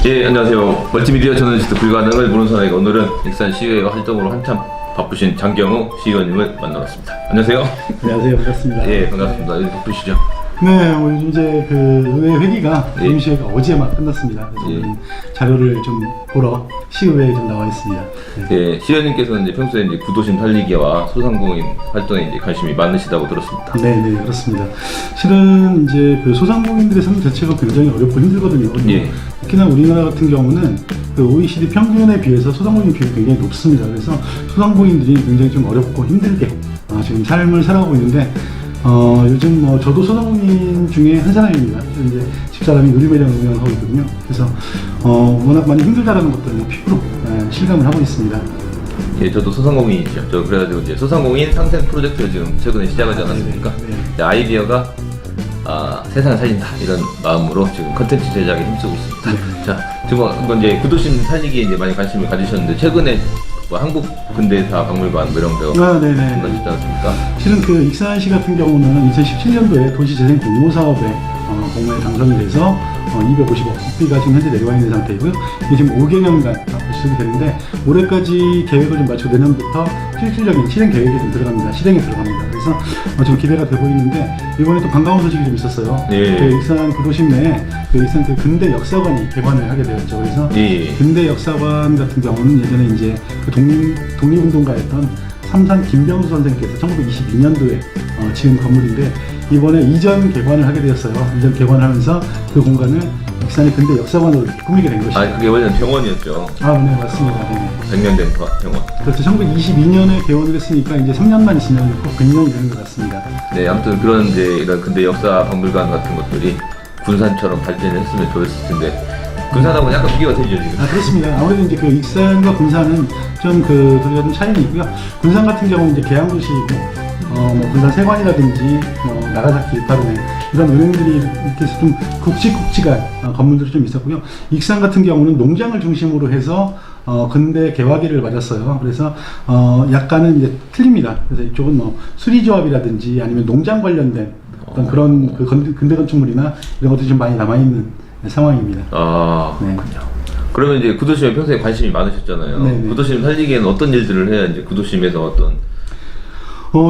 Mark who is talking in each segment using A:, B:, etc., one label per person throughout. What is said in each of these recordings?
A: 예, 안녕하세요. 멀티미디어 저널리스트 불가능을 보는 사나이가 오늘은 익산 시의회 활동으로 한참 바쁘신 장경우 시의원님을 만나봤습니다. 안녕하세요.
B: 안녕하세요. 반갑습니다.
A: 예, 반갑습니다. 예, 바쁘시죠?
B: 네, 오늘 이제 그 의회 회기가
A: 예.
B: 임시회가 어제 막 끝났습니다. 그래서
A: 예.
B: 오늘 자료를 좀 보러 시의회에 좀 나와 있습니다. 네.
A: 예, 시의원님께서는 이제 평소에 이제 구도심 살리기와 소상공인 활동에 이제 관심이 많으시다고 들었습니다.
B: 네, 그렇습니다. 실은 이제 그 소상공인들의 삶 자체가 굉장히 어렵고 힘들거든요.
A: 예.
B: 특히나 우리나라 같은 경우는 그 OECD 평균에 비해서 소상공인 비율이 굉장히 높습니다. 그래서 소상공인들이 굉장히 좀 어렵고 힘들게 지금 삶을 살아가고 있는데 요즘 뭐 저도 소상공인 중에 한 사람입니다. 이제 집사람이 요리매장 운영하고 있거든요. 그래서 워낙 많이 힘들다라는 것들을 피부로 실감을 하고 있습니다.
A: 예, 저도 소상공인이죠. 저 그래가지고 이제 소상공인 상생 프로젝트를 지금 최근에 시작하지 않았습니까?
B: 네.
A: 이제 아이디어가 세상을 살린다 이런 마음으로 지금 컨텐츠 제작에 힘쓰고 있습니다.
B: 네.
A: 자, 지금 이건 이제 구도심 살리기에 이제 많이 관심을 가지셨는데 최근에 뭐 한국 근대사 박물관 뭐 이런 데
B: 네네.
A: 가셨지 않습니까?
B: 실은 그 익산시 같은 경우는 2017년도에 도시재생 공모사업에 공모에 당선이 돼서 250억 국비가 지금 현재 내려와 있는 상태이고요. 이게 지금 5개년간 지속이 되는데 올해까지 계획을 좀 마치고 내년부터 실질적인 실행 계획이 좀 들어갑니다. 실행에 들어갑니다. 그래서 좀 기대가 되고 있는데 이번에 또 반가운 소식이 좀 있었어요.
A: 예.
B: 그 익산 구도심 내에 그 익산 그 근대 역사관이 개관을 하게 되었죠. 그래서
A: 예.
B: 근대 역사관 같은 경우는 예전에 이제 그 독립운동가였던 삼산 김병수 선생께서 1922년도에 지은 건물인데 이번에 이전 개관을 하게 되었어요. 이전 개관을 하면서 그 공간을 익산의 근대 역사관으로 꾸미게 된 것이죠.
A: 그게 원래는 병원이었죠.
B: 네, 맞습니다. 네.
A: 100년 된 병원.
B: 그렇죠. 1922년에 개원을 했으니까 이제 3년만 지나면 꼭 100년이 되는 것 같습니다.
A: 네, 아무튼 그런 이제 이런 근대 역사 박물관 같은 것들이 군산처럼 발전했으면 좋았을 텐데 군산하고 약간 비교가 되죠 지금.
B: 그렇습니다. 아무래도 이제 그 익산과 군산은 좀 그 둘이가 좀 차이는 있고요. 군산 같은 경우는 이제 계양도시이고, 뭐 군산 세관이라든지, 나가사키 유타루네 이런 은행들이 이렇게 해서 좀 굵직굵직한 건물들이 좀 있었고요. 익산 같은 경우는 농장을 중심으로 해서 근대 개화기를 맞았어요. 그래서 약간은 이제 틀립니다. 그래서 이쪽은 뭐 수리조합이라든지 아니면 농장 관련된 어떤 그런 그 근대 건축물이나 이런 것들이 좀 많이 남아 있는 상황입니다.
A: 그렇군요. 그러면 이제 구도심에 평소에 관심이 많으셨잖아요.
B: 네네.
A: 구도심 살리기에는 어떤 일들을 해야 이제 구도심에서 어떤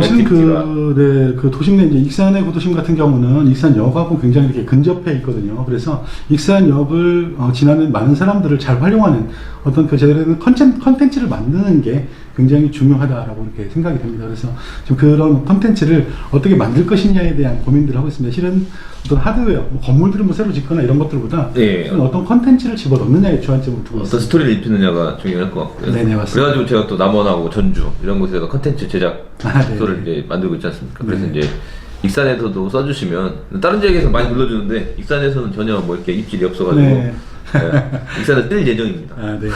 B: 실은 그 도심 내 이제 익산의 구도심 같은 경우는 익산역하고 굉장히 이렇게 근접해 있거든요. 그래서 익산역을 지나는 많은 사람들을 잘 활용하는 어떤 그 제대로 된 컨텐츠를 만드는 게 굉장히 중요하다라고 이렇게 생각이 됩니다. 그래서 지금 그런 컨텐츠를 어떻게 만들 것이냐에 대한 고민들을 하고 있습니다. 실은 어떤 하드웨어, 뭐 건물들을 뭐 새로 짓거나 이런 것들보다 실은 어떤 컨텐츠를 집어넣느냐에 주안점을 두고 있습니다.
A: 어떤 스토리를 입히느냐가 중요할 것 같고요.
B: 네네, 맞습니다.
A: 그래가지고 제가 또 남원하고 전주 이런 곳에서 컨텐츠 제작소를
B: 네.
A: 이제 만들고 있지 않습니까? 그래서 이제 익산에서도 써주시면 다른 지역에서 많이 불러주는데 익산에서는 전혀 뭐 이렇게 입질이 없어가지고
B: 네.
A: 익산에 뜰 예정입니다.
B: 네.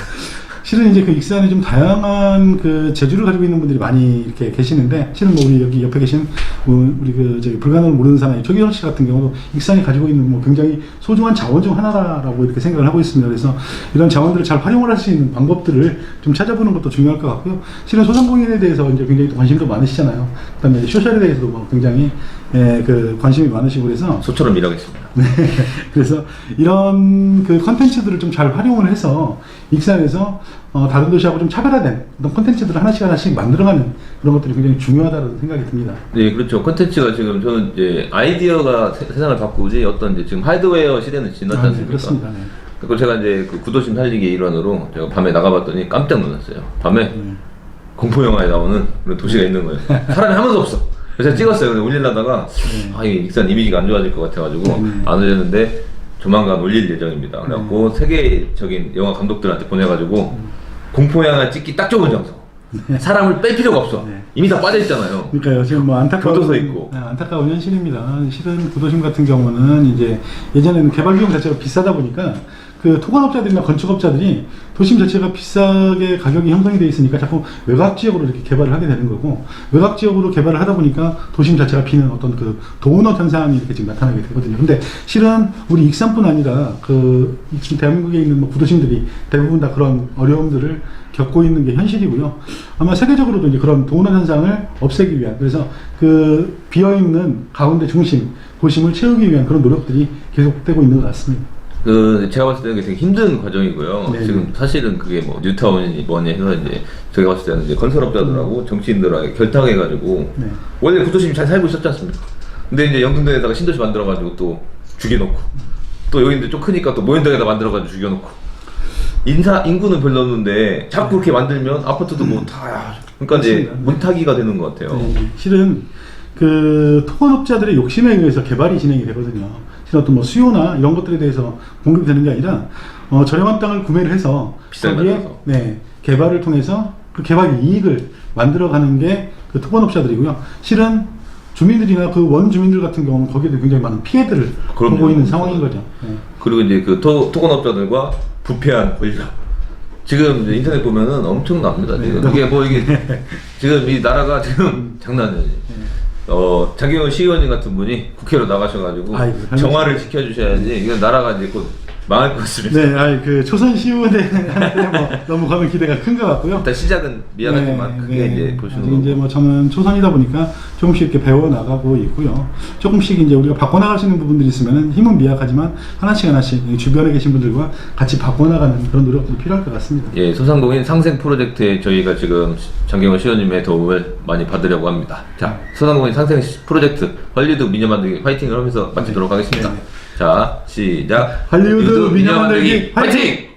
B: 실은 이제 그 익산에 좀 다양한 그 재주를 가지고 있는 분들이 많이 이렇게 계시는데, 실은 뭐 우리 여기 옆에 계신 우리 그 저기 불가능을 모르는 사나이 조기성 씨 같은 경우도 익산이 가지고 있는 뭐 굉장히 소중한 자원 중 하나라고 이렇게 생각을 하고 있습니다. 그래서 이런 자원들을 잘 활용을 할 수 있는 방법들을 좀 찾아보는 것도 중요할 것 같고요. 실은 소상공인에 대해서 이제 굉장히 또 관심도 많으시잖아요. 그다음에 소셜에 대해서도 뭐 굉장히 그 관심이 많으시고 그래서
A: 소처럼 일하겠습니다.
B: 네. 그래서 이런 그 컨텐츠들을 좀 잘 활용을 해서 익산에서 다른 도시하고 좀 차별화된 어떤 컨텐츠들을 하나씩 만들어가는 그런 것들이 굉장히 중요하다는 생각이 듭니다.
A: 네, 그렇죠. 컨텐츠가 지금 저는 이제 아이디어가 세상을 바꾸지 어떤 이제 지금 하드웨어 시대는 지났지 않습니까?
B: 네, 그렇습니다. 네.
A: 그리고 제가 이제 그 구도심 살리기 일환으로 제가 밤에 나가봤더니 깜짝 놀랐어요. 밤에 공포 영화에 나오는 그런 도시가 있는 거예요. 사람이 한 번도 없어. 그래서 제가 찍었어요. 근데 올리려다가 이 익산 이미지가 안 좋아질 것 같아가지고 안 올렸는데 조만간 올릴 예정입니다. 그래갖고 세계적인 영화 감독들한테 보내가지고 공포 영화 찍기 딱 좋은 장소. 사람을 뺄 필요가 없어. 이미 다 빠져 있잖아요.
B: 그러니까요. 지금 뭐
A: 교도소 있고.
B: 안타까운 현실입니다. 실은 구도심 같은 경우는 이제 예전에는 개발 비용 자체가 비싸다 보니까 그 토건업자들이나 건축업자들이 도심 자체가 비싸게 가격이 형성이 되어 있으니까 자꾸 외곽 지역으로 이렇게 개발을 하게 되는 거고, 외곽 지역으로 개발을 하다 보니까 도심 자체가 비는 어떤 그 도우넛 현상이 이렇게 지금 나타나게 되거든요. 근데 실은 우리 익산뿐 아니라 그 지금 대한민국에 있는 뭐 구도심들이 대부분 다 그런 어려움들을 겪고 있는 게 현실이고요. 아마 세계적으로도 이제 그런 도우넛 현상을 없애기 위한, 그래서 그 비어있는 가운데 중심 도심을 채우기 위한 그런 노력들이 계속되고 있는 것 같습니다.
A: 제가 봤을 때는 되게 힘든 과정이고요.
B: 네.
A: 지금 사실은 그게 뭐 뉴타운이니 뭐니 해서 이제 제가 봤을 때는 이제 건설업자들하고 정치인들하고 결탁해가지고
B: 네.
A: 원래 구도심이 잘 살고 있었지 않습니까? 근데 이제 영등대에다가 신도시 만들어가지고 또 죽여놓고 또 여기 이제 좀 크니까 또 모현동에다 만들어가지고 죽여놓고 인구는 별로 없는데 자꾸 그렇게 만들면 아파트도 뭐 다 그러니까 이제
B: 맞습니다.
A: 물타기가 되는 것 같아요.
B: 네, 실은 그 토건업자들의 욕심에 의해서 개발이 진행이 되거든요. 실은 어떤 뭐 수요나 이런 것들에 대해서 공급이 되는 게 아니라 저렴한 땅을 구매를 해서
A: 비싸게
B: 거기에
A: 만들어서.
B: 네, 개발을 통해서 그 개발 이익을 만들어가는 게 그 토건업자들이고요. 실은 주민들이나 그 원주민들 같은 경우는 거기에도 굉장히 많은 피해들을
A: 그럼요.
B: 보고 있는 상황인 거죠. 네.
A: 그리고 이제 그 토건업자들과 부패한 권력. 지금 이제 인터넷 보면은 엄청납니다. 지금
B: 네.
A: 이게 뭐 이게 지금 이 나라가 지금 장난이 아니에요. 장경원 시의원님 같은 분이 국회로 나가셔가지고
B: 아이고,
A: 정화를 지켜주셔야지 이건 나라가 이제 곧 망할 것 같습니다.
B: 네, 그 초선 시의원한테 뭐 너무 가면 기대가 큰 것 같고요.
A: 일단 시작은 미안하지만 크게 이제 보시는
B: 아직
A: 거고.
B: 이제 뭐 저는 초선이다 보니까 조금씩 이렇게 배워 나가고 있고요. 조금씩 이제 우리가 바꿔 나갈 수 있는 부분들이 있으면은 힘은 미약하지만 하나씩 주변에 계신 분들과 같이 바꿔 나가는 그런 노력들이 필요할 것 같습니다.
A: 예, 소상공인 상생 프로젝트에 저희가 지금 장경원 시의원님의 도움을 많이 받으려고 합니다. 자, 소상공인 상생 프로젝트 헐리우드 미녀 만들기 파이팅을 하면서 마치도록 하겠습니다.
B: 네.
A: 자, 시작.
B: 할리우드 미녀 만들기 파이팅!